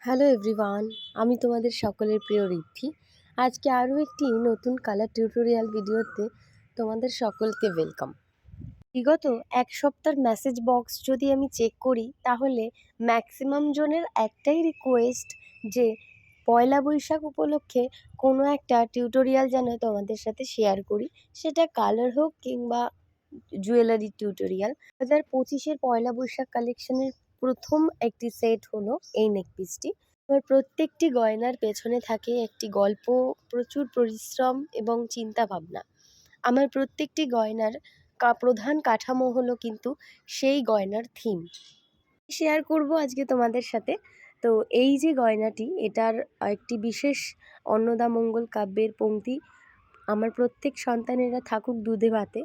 Hello everyone, আমি তোমাদের সকলের প্রিয় ঋদ্ধি। আজকে আরও একটি নতুন কালার টিউটোরিয়াল ভিডিওতে তোমাদের সকলকে ওয়েলকাম। বিগত এক সপ্তাহের মেসেজ বক্স যদি আমি চেক করি, তাহলে ম্যাক্সিমাম জনের একটাই রিকোয়েস্ট যে পয়লা বৈশাখ উপলক্ষে কোনো একটা টিউটোরিয়াল যেন তোমাদের সাথে শেয়ার করি, সেটা কালার হোক কিংবা জুয়েলারি টিউটোরিয়াল। 2025-এর পয়লা বৈশাখ কালেকশনের প্রথম একটি সেট হলো এই নেকপিসটি। এবার প্রত্যেকটি গয়নার পেছনে থাকে একটি গল্প, প্রচুর পরিশ্রম এবং চিন্তা ভাবনা। আমার প্রত্যেকটি গয়নার প্রধান কাঠামো হলো কিন্তু সেই গয়নার থিম শেয়ার করব আজকে তোমাদের সাথে। তো এই যে গয়নাটি, এটার একটি বিশেষ অন্নদামঙ্গল কাব্যের পংক্তি, আমার প্রত্যেক সন্তানেরা থাকুক দুধে ভাতে,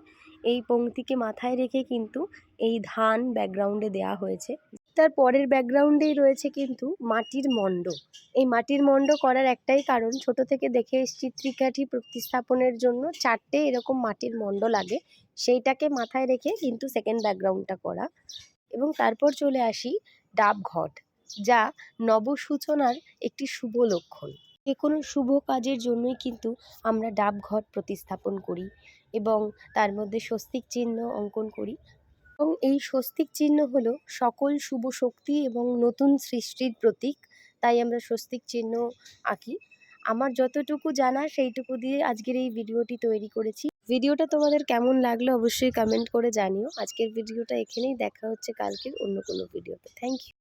এই পংক্তিকে মাথায় রেখে কিন্তু এই ধান ব্যাকগ্রাউন্ডে দেওয়া হয়েছে। তার পরের ব্যাকগ্রাউন্ডেই রয়েছে কিন্তু মাটির মণ্ড। এই মাটির মণ্ড করার একটাই কারণ, ছোট থেকে দেখে এসেছি ত্রিকাঠি প্রতিস্থাপনের জন্য 4টে এরকম মাটির মণ্ড লাগে, সেইটাকে মাথায় রেখে কিন্তু সেকেন্ড ব্যাকগ্রাউন্ডটা করা। এবং তারপর চলে আসি ডাবঘট, যা নবসূচনার একটি শুভ লক্ষণ। যে কোনো শুভ কাজের জন্যই কিন্তু আমরা ডাবঘট প্রতিস্থাপন করি এবং তার মধ্যে স্বস্তিক চিহ্ন অঙ্কন করি। এবং এই স্বস্তিক চিহ্ন হলো সকল শুভ শক্তি এবং নতুন সৃষ্টির প্রতীক, তাই আমরা স্বস্তিক চিহ্ন আঁকি। আমার যতটুকু জানা সেইটুকু দিয়ে আজকের এই ভিডিওটি তৈরি করেছি। ভিডিওটা তোমাদের কেমন লাগলো অবশ্যই কমেন্ট করে জানিও। আজকের ভিডিওটা এখানেই, দেখা হচ্ছে কালকের অন্য কোনো ভিডিওতে। Thank you.